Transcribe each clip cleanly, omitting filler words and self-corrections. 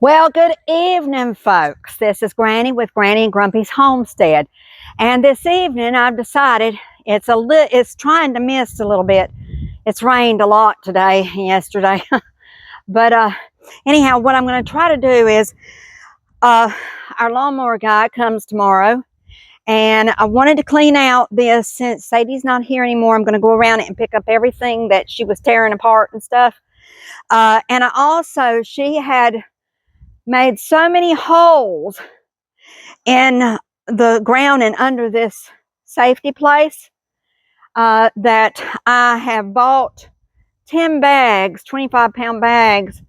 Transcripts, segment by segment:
Well, good evening, folks. This is Granny with Granny and Grumpy's Homestead. And this evening I've decided it's trying to mist a little bit. It's rained a lot today and yesterday. But anyhow, what I'm going to try to do is our lawnmower guy comes tomorrow, and I wanted to clean out this. Since Sadie's not here anymore, I'm going to go around it and pick up everything that she was tearing apart and stuff. And she had made so many holes in the ground and under this safety place that I have bought 10 bags, 25-pound bags,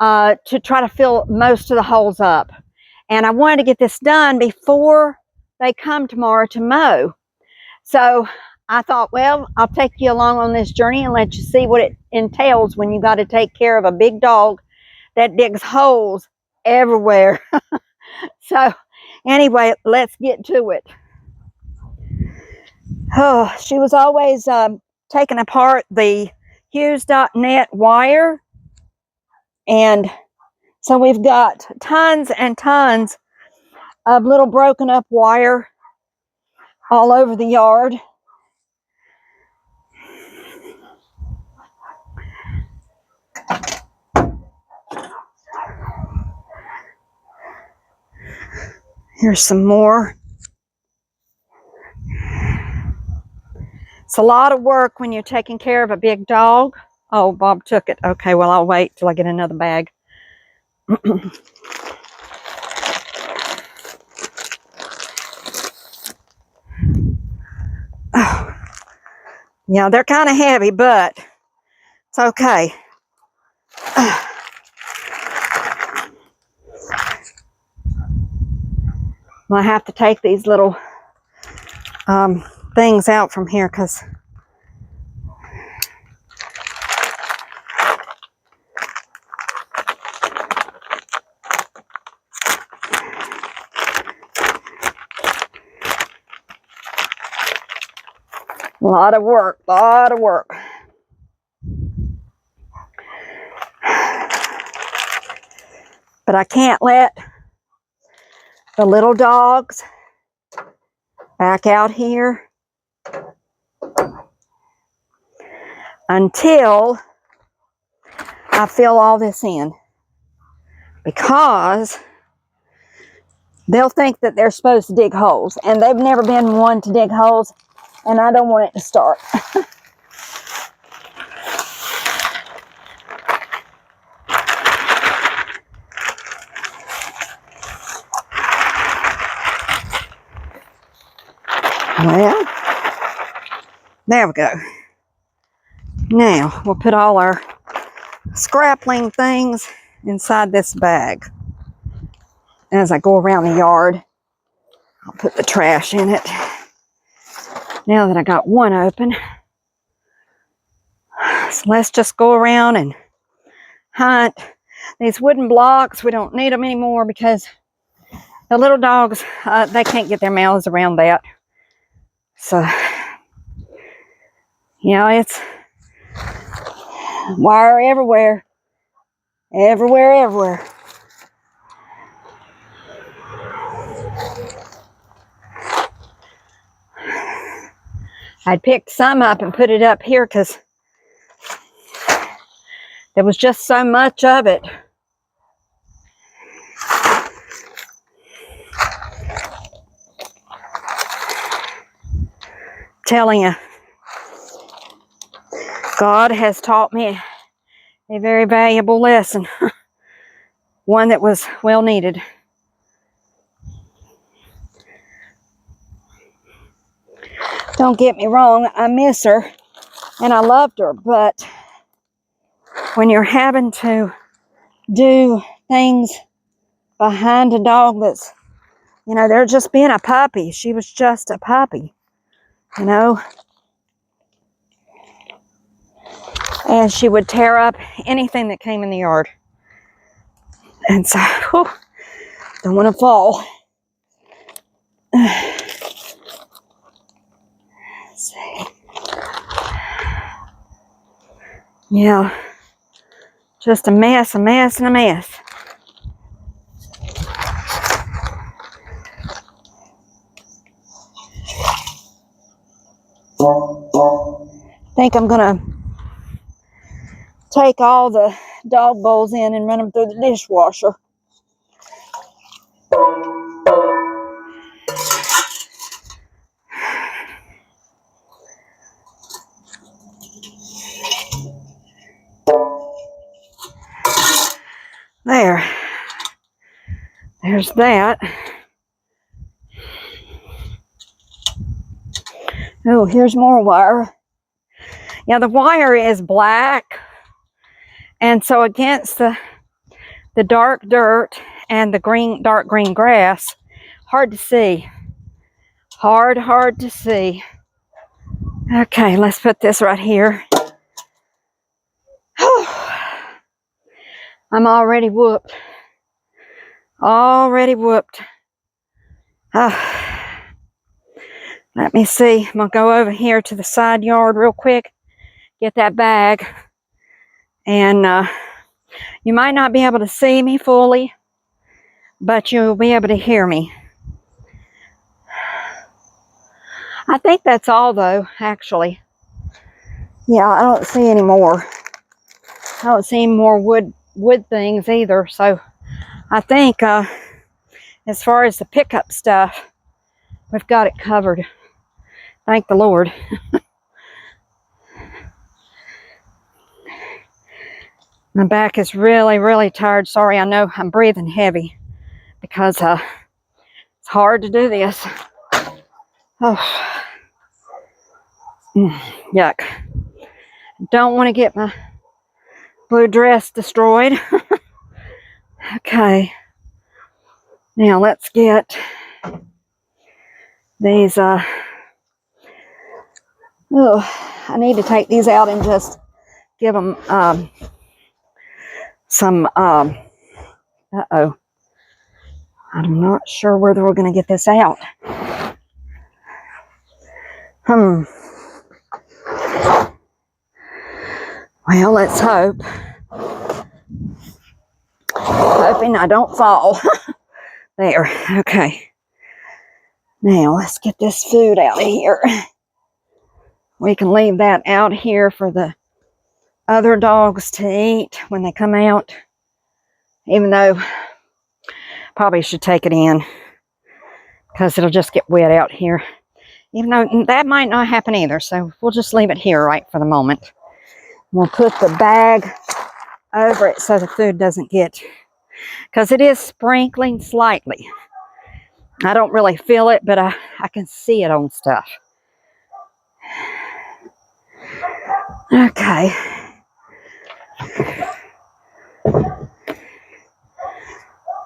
to try to fill most of the holes up. And I wanted to get this done before they come tomorrow to mow. So I thought, well, I'll take you along on this journey and let you see what it entails when you got to take care of a big dog that digs holes everywhere. So anyway, let's get to it. Oh, she was always taking apart the Hughes.net wire. And so we've got tons and tons of little broken up wire all over the yard. Here's some more. It's a lot of work when you're taking care of a big dog. Oh, Bob took it. Okay, well, I'll wait till I get another bag. Oh, yeah, they're kind of heavy, but it's okay. I have to take these little things out from here because a lot of work. But I can't let the little dogs back out here until I fill all this in, because they'll think that they're supposed to dig holes, and they've never been one to dig holes, and I don't want it to start. Well, there we go. Now we'll put all our scrappling things inside this bag. As I go around the yard, I'll put the trash in it. Now that I got one open, so let's just go around and hunt. These wooden blocks, we don't need them anymore because the little dogs, they can't get their mouths around that. So, you know, it's wire everywhere. Everywhere. I'd picked some up and put it up here because there was just so much of it. Telling you, God has taught me a very valuable lesson. One that was well needed. Don't get me wrong, I miss her and I loved her, but when you're having to do things behind a dog that's, you know, they're just being a puppy. She was just a puppy, you know. And she would tear up anything that came in the yard. And so, whew, don't want to fall. Let's see. Yeah, just a mess. think I'm gonna take all the dog bowls in and run them through the dishwasher. There's that. Oh, here's more wire. Yeah, the wire is black, and so against the dark dirt and the dark green grass, hard to see. Hard to see. Okay, let's put this right here. I'm already whooped. Already whooped. Let me see. I'm going to go over here to the side yard real quick. Get that bag. And you might not be able to see me fully, but you'll be able to hear me. I think that's all, though, actually. Yeah, I don't see any more. I don't see any more wood things either. So I think as far as the pickup stuff, we've got it covered. Thank the Lord. My back is really tired. Sorry, I know I'm breathing heavy because it's hard to do this. Oh, yuck. Don't want to get my blue dress destroyed. Okay. Now let's get these, I need to take these out and just give them, some, I'm not sure whether we're going to get this out. Well, let's hope. Hoping I don't fall. There, okay. Now, let's get this food out of here. We can leave that out here for the other dogs to eat when they come out. Even though, probably should take it in, because it'll just get wet out here. Even though that might not happen either, so we'll just leave it here right for the moment. We'll put the bag over it so the food doesn't get, because it is sprinkling slightly. I don't really feel it, but I can see it on stuff. Okay.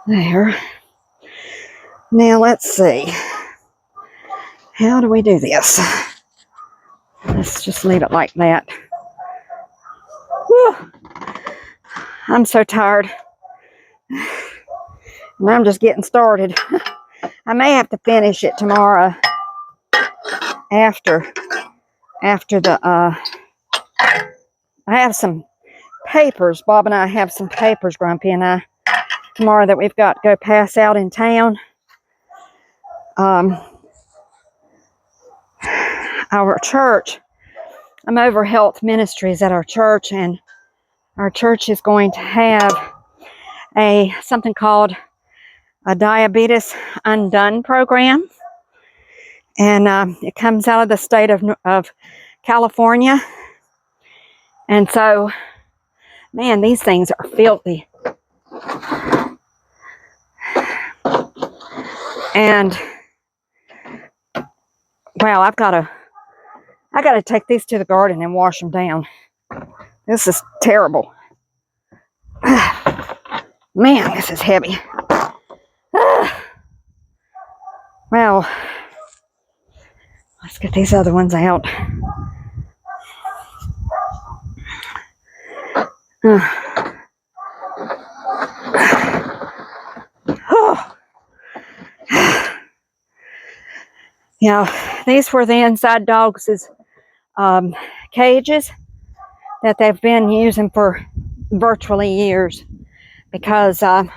There. Now let's see. How do we do this? Let's just leave it like that. Whew. I'm so tired. And I'm just getting started. I may have to finish it tomorrow after the, I have some papers. Bob and I have some papers, Grumpy and I, tomorrow that we've got to go pass out in town. Our church, I'm over health ministries at our church, and our church is going to have something called a Diabetes Undone program. And it comes out of the state of California. And so, man, these things are filthy. And, wow, I gotta take these to the garden and wash them down. This is terrible. Man, this is heavy. Well, let's get these other ones out. Yeah, these were the inside dogs' cages that they've been using for virtually years, because I'm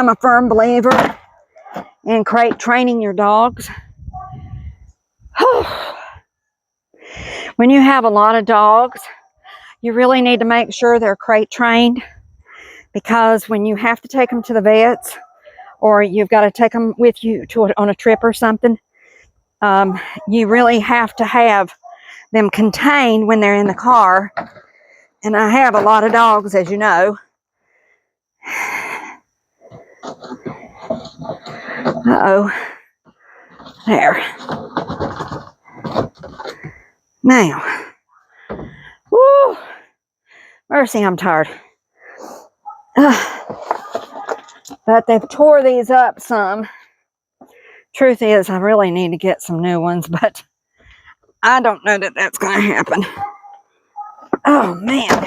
a firm believer in crate training your dogs. When you have a lot of dogs, you really need to make sure they're crate trained, because when you have to take them to the vets, or you've got to take them with you on a trip or something, you really have to have them contained when they're in the car. And I have a lot of dogs, as you know. Uh-oh. There. Now. Woo! Mercy, I'm tired. But they've tore these up some. Truth is, I really need to get some new ones, but I don't know that that's going to happen. Oh, man.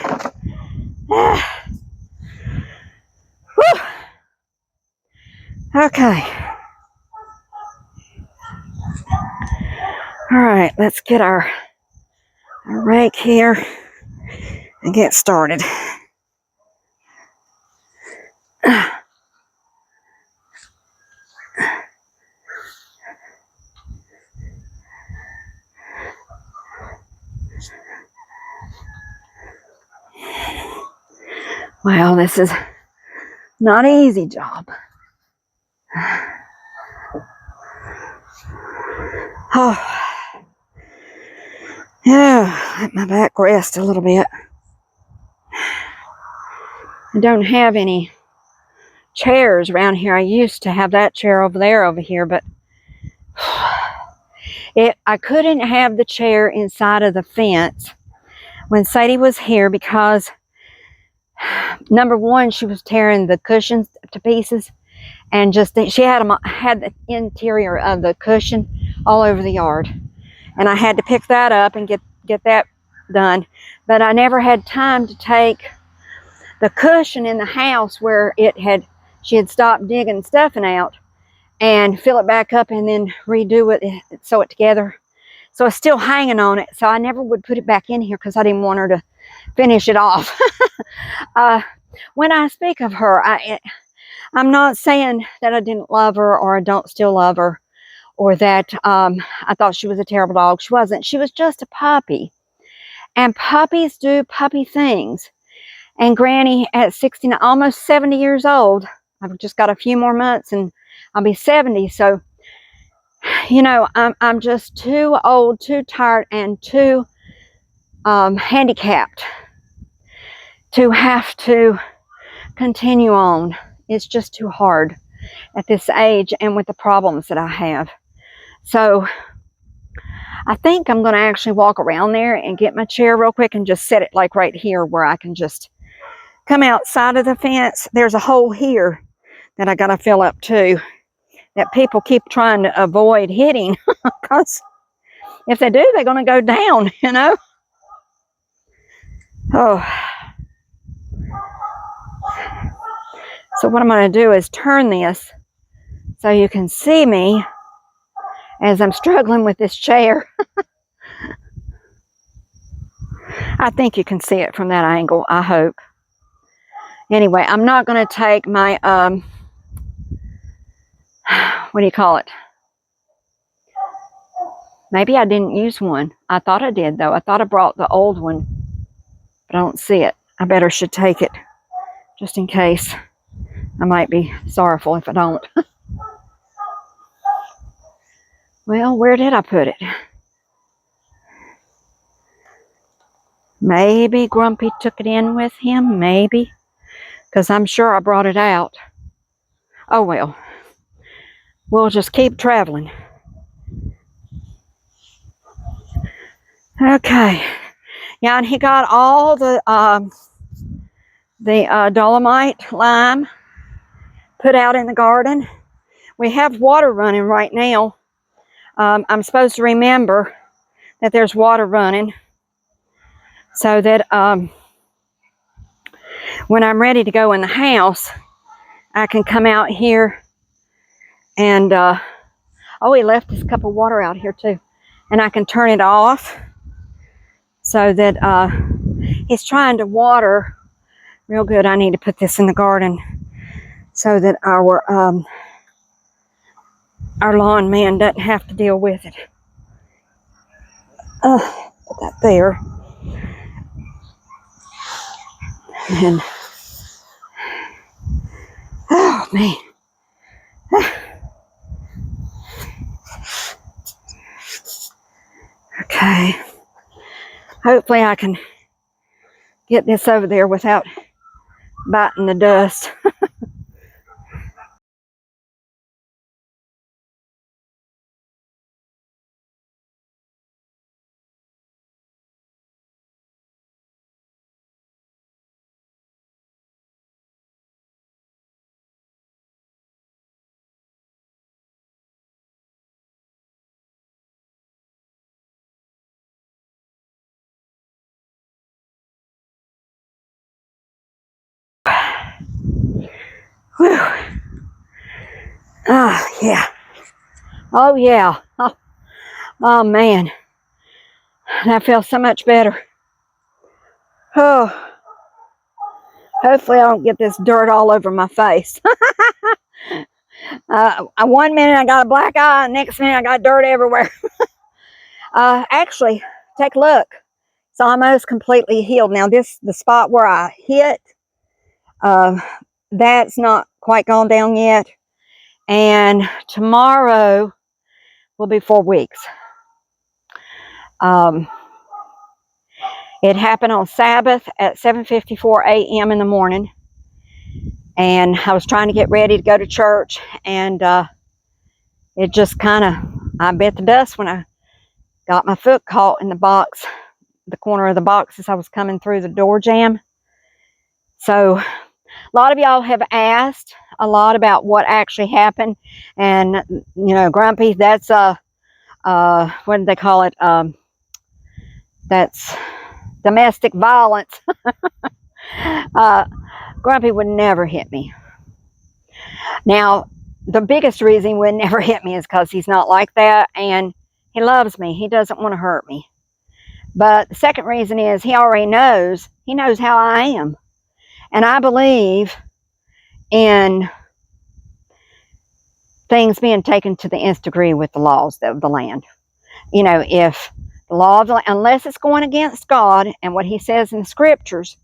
Okay. All right, let's get our rake here and get started. Well, this is not an easy job. Oh, yeah, let my back rest a little bit. I don't have any chairs around here. I used to have that chair over here, but I couldn't have the chair inside of the fence when Sadie was here, because number one, she was tearing the cushions to pieces, and just she had the interior of the cushion all over the yard, and I had to pick that up and get that done. But I never had time to take the cushion in the house where she had stopped digging stuffing out, and fill it back up and then redo it, sew it together. So it's still hanging on it. So I never would put it back in here because I didn't want her to finish it off. When I speak of her, I'm not saying that I didn't love her, or I don't still love her, or that I thought she was a terrible dog. She wasn't. She was just a puppy. And puppies do puppy things. And Granny, at 69, almost 70 years old, I've just got a few more months and I'll be 70. So, you know, I'm just too old, too tired, and too handicapped to have to continue on. It's just too hard at this age and with the problems that I have. So I think I'm going to actually walk around there and get my chair real quick and just set it like right here where I can just come outside of the fence. There's a hole here that I got to fill up too, that people keep trying to avoid hitting, because if they do, they're going to go down, you know. Oh. So what I'm going to do is turn this so you can see me as I'm struggling with this chair. I think you can see it from that angle, I hope. Anyway, I'm not going to take my, what do you call it? Maybe I didn't use one. I thought I did, though. I thought I brought the old one, but I don't see it. I better should take it, just in case. I might be sorrowful if I don't. Well, where did I put it? Maybe Grumpy took it in with him, maybe. Because I'm sure I brought it out. Oh, well. We'll just keep traveling. Okay. Yeah, and he got all the dolomite lime put out in the garden. We have water running right now. I'm supposed to remember that there's water running, so that when I'm ready to go in the house, I can come out here and, oh, he left his cup of water out here too. And I can turn it off so that he's trying to water real good. I need to put this in the garden so that our lawn man doesn't have to deal with it. Put that there. And, oh man. Okay. Hopefully I can get this over there without biting the dust. Whew. Oh, yeah. Oh, yeah. Oh, man. That feels so much better. Oh. Hopefully I don't get this dirt all over my face. One minute I got a black eye, next minute I got dirt everywhere. Actually, take a look. It's almost completely healed. Now the spot where I hit, that's not quite gone down yet. And tomorrow will be 4 weeks. It happened on Sabbath at 7:54 a.m. in the morning. And I was trying to get ready to go to church. And it just kind of, I bit the dust when I got my foot caught in the box, the corner of the box as I was coming through the door jamb. So a lot of y'all have asked a lot about what actually happened. And, you know, Grumpy, that's, what did they call it? That's domestic violence. Grumpy would never hit me. Now, the biggest reason he would never hit me is because he's not like that, and he loves me. He doesn't want to hurt me. But the second reason is he already knows. He knows how I am. And I believe in things being taken to the nth degree with the laws of the land. You know, if the law of the land, unless it's going against God and what he says in the scriptures,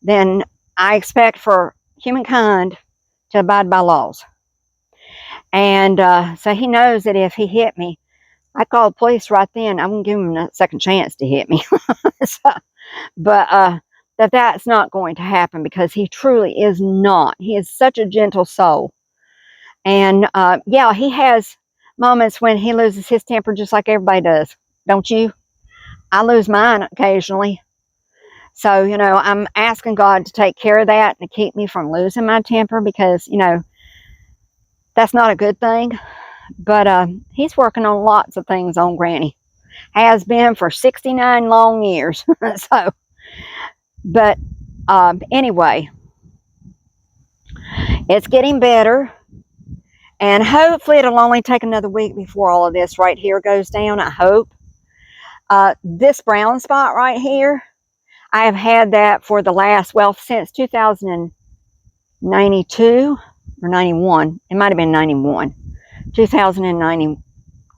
then I expect for humankind to abide by laws. And so he knows that if he hit me, I call the police right then. I wouldn't give him a second chance to hit me. But that's not going to happen because he truly is not. He is such a gentle soul. And yeah, he has moments when he loses his temper just like everybody does. Don't you? I lose mine occasionally. So, you know, I'm asking God to take care of that and to keep me from losing my temper because, you know, that's not a good thing. But he's working on lots of things on Granny. Has been for 69 long years. So, but anyway, it's getting better. And hopefully it'll only take another week before all of this right here goes down, I hope. This brown spot right here, I have had that for the last, well, since 2092 or 91. It might have been 91. 2090,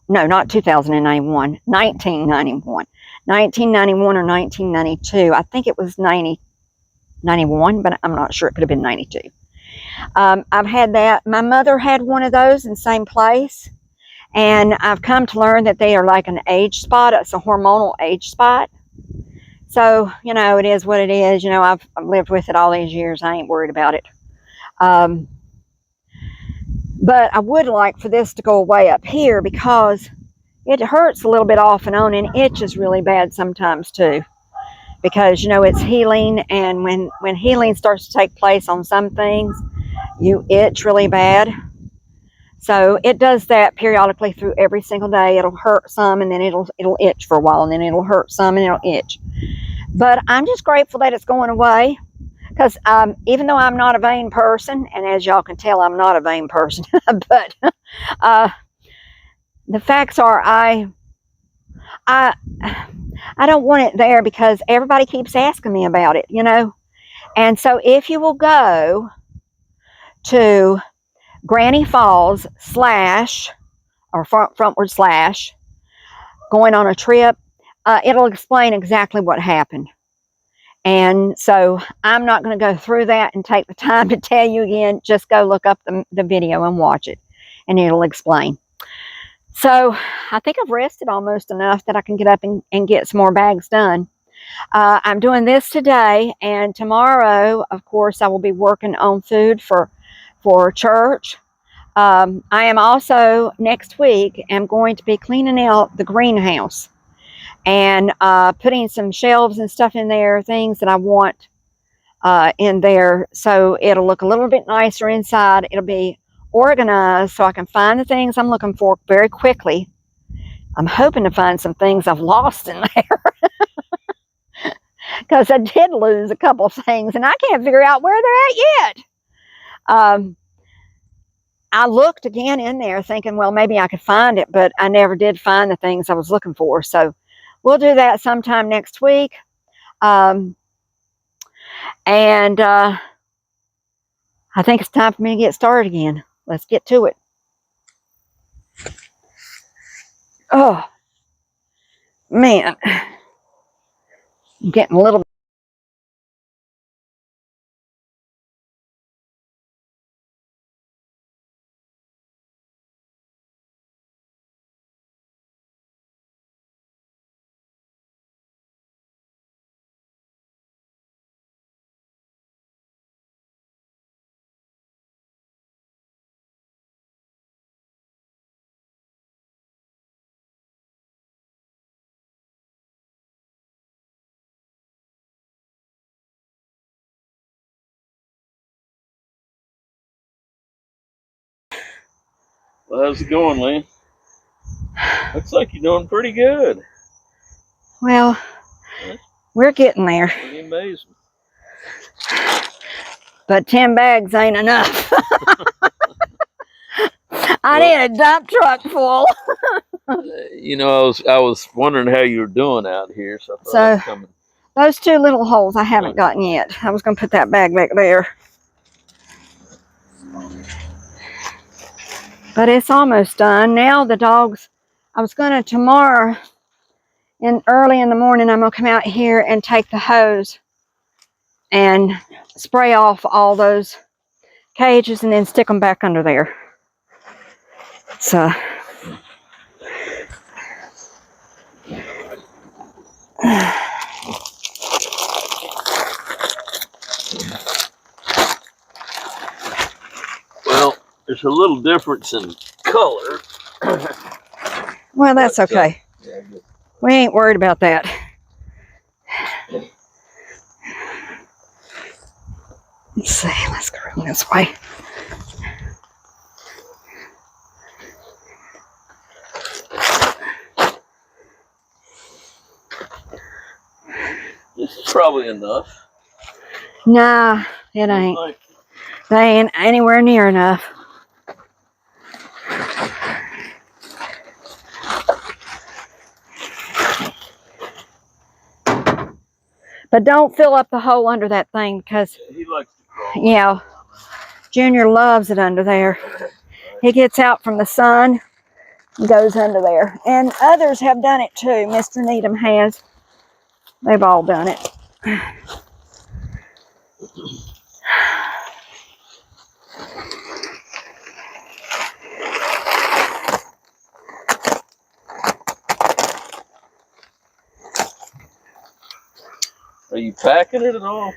no, not 2091, 1991. 1991 or 1992. I think it was 91, but I'm not sure. It could have been 92. I've had that. My mother had one of those in the same place. And I've come to learn that they are like an age spot. It's a hormonal age spot. So, you know, it is what it is. You know, I've lived with it all these years. I ain't worried about it. But I would like for this to go away up here because it hurts a little bit off and on and itches really bad sometimes too. Because, you know, it's healing, and when healing starts to take place on some things, you itch really bad. So it does that periodically through every single day. It'll hurt some and then it'll itch for a while, and then it'll hurt some and it'll itch. But I'm just grateful that it's going away. Because even though I'm not a vain person, and as y'all can tell, I'm not a vain person, but the facts are I don't want it there because everybody keeps asking me about it, you know. And so if you will go to Granny Falls / or frontward / going on a trip, it'll explain exactly what happened. And so I'm not going to go through that and take the time to tell you again. Just go look up the video and watch it, and it'll explain. So I think I've rested almost enough that I can get up and get some more bags done. I'm doing this today, and tomorrow, of course, I will be working on food for church. I am also, next week, am going to be cleaning out the greenhouse and putting some shelves and stuff in there, things that I want in there, so it'll look a little bit nicer inside. It'll be organized so I can find the things I'm looking for very quickly. I'm hoping to find some things I've lost in there because I did lose a couple of things and I can't figure out where they're at yet. I looked again in there thinking, well, maybe I could find it, but I never did find the things I was looking for. So we'll do that sometime next week. And I think it's time for me to get started again. Let's get to it. Oh, man. I'm getting a little... Well, how's it going, Lynn? Looks like you're doing pretty good. Well, we're getting there. Pretty amazing. But 10 bags ain't enough. I need a dump truck full. You know, I was wondering how you were doing out here, so I thought I'd come. Those two little holes I haven't gotten yet. I was going to put that bag back there. But it's almost done. Now the dogs, I was going to tomorrow, early in the morning, I'm going to come out here and take the hose and spray off all those cages and then stick them back under there. So... Well, there's a little difference in color. Well, that's okay. We ain't worried about that. Let's see. Let's go around this way. This is probably enough. Nah, it ain't. They ain't anywhere near enough. But don't fill up the hole under that thing because, he likes to crawl. Yeah, Junior loves it under there. He gets out from the sun and goes under there. And others have done it too. Mr. Needham has. They've all done it. Are you packing it at all?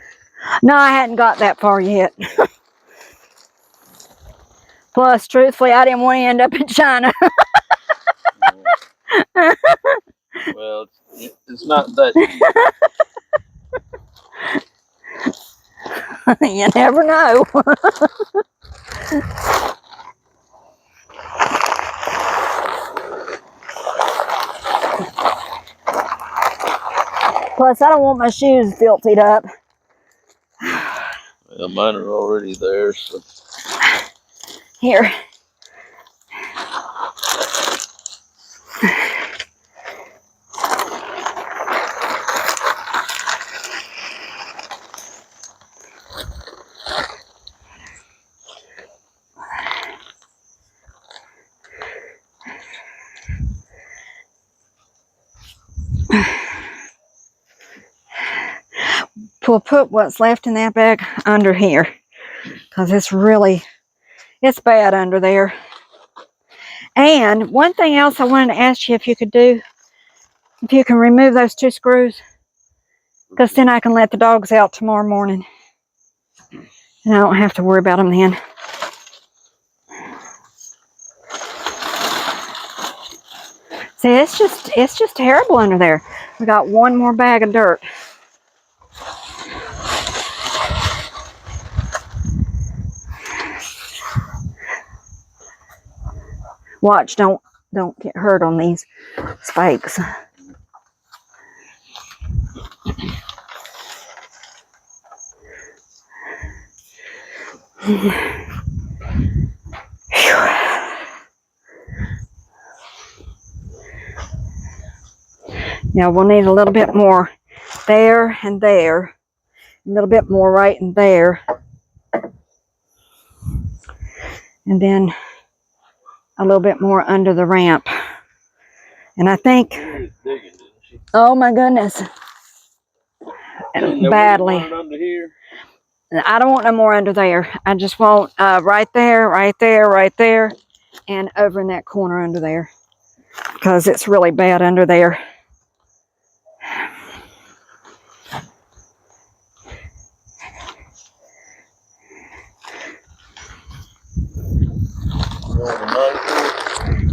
No, I hadn't got that far yet. Plus, truthfully, I didn't want to end up in China. Well, it's not that deep. You never know. Plus, I don't want my shoes filthied up. Well, mine are already there, so. Here. we'll put what's left in that bag under here, because it's bad under there. And one thing else I wanted to ask you if you could do, if you can remove those 2 screws, because then I can let the dogs out tomorrow morning. And I don't have to worry about them then. See, it's just terrible under there. We got one more bag of dirt. Watch, don't get hurt on these spikes. Yeah, we'll need a little bit more there and there. A little bit more right in there. And then a little bit more under the ramp. And I think, oh my goodness, badly. Under here. I don't want no more under there. I just want right there, right there, right there, and over in that corner under there, because it's really bad under there.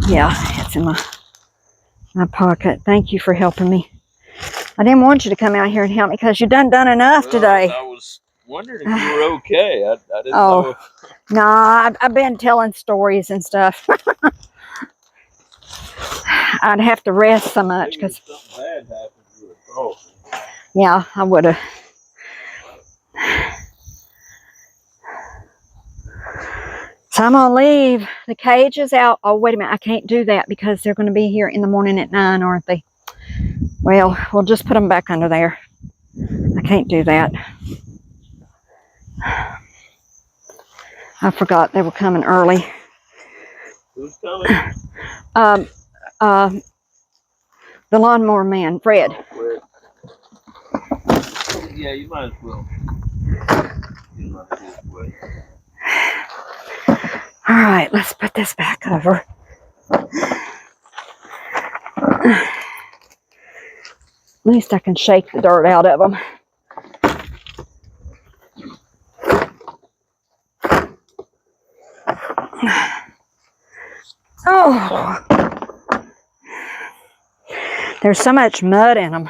Yeah, it's in my pocket. Thank you for helping me. I didn't want you to come out here and help me because you done enough today. I was wondering if you were okay. I didn't know if... Nah, I've been telling stories and stuff. I'd have to rest so much because something bad happened, you would have told me. Yeah, I would have. So I'm gonna leave the cages out. Oh, wait a minute, I can't do that because they're gonna be here in the morning at 9, aren't they? Well, we'll just put them back under there. I can't do that. I forgot they were coming early. Who's coming? The lawnmower man, Fred. Oh, Fred. Yeah, you might as well. All right, let's put this back over. At least I can shake the dirt out of them. Oh, there's so much mud in them.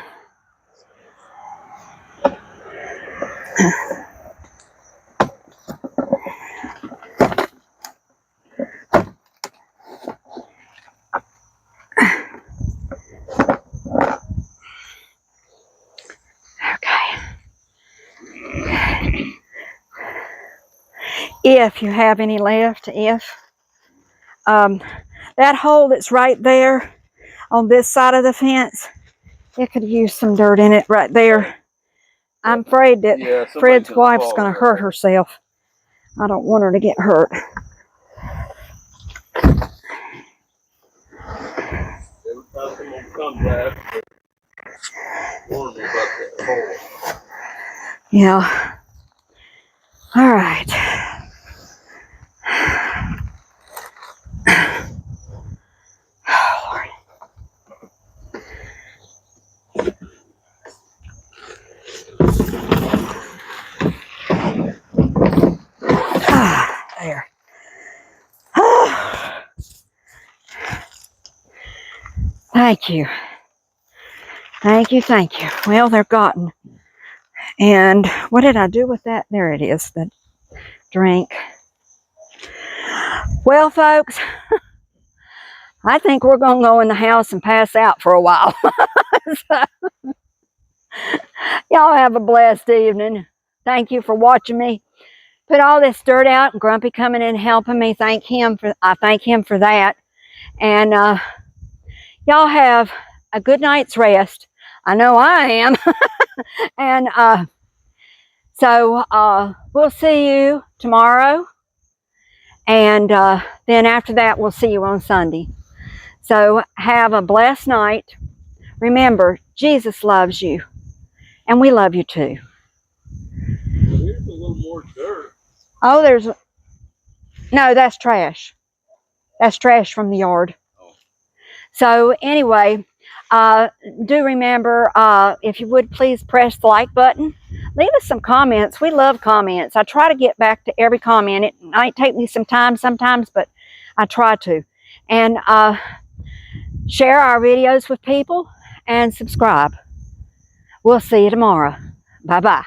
If you have any left, that hole that's right there on this side of the fence, it could use some dirt in it right there. I'm afraid that Fred's wife's going to hurt herself. I don't want her to get hurt. Every time someone comes back, warn me about that hole. Yeah. All right. Oh, Lord. There. Thank you. Thank you, thank you. Well, they're gotten. And what did I do with that? There it is, the drink. Well, folks, I think we're going to go in the house and pass out for a while. So, y'all have a blessed evening. Thank you for watching me put all this dirt out, and Grumpy coming in and helping me. I thank him for that. And y'all have a good night's rest. I know I am. And so we'll see you tomorrow. And then after that, we'll see you on Sunday. So have a blessed night. Remember, Jesus loves you. And we love you too. more dirt. Oh, no, that's trash. That's trash from the yard. Oh. So anyway, do remember, if you would please press the like button. Leave us some comments. We love comments. I try to get back to every comment. It might take me some time sometimes, but I try to. And share our videos with people and subscribe. We'll see you tomorrow. Bye-bye.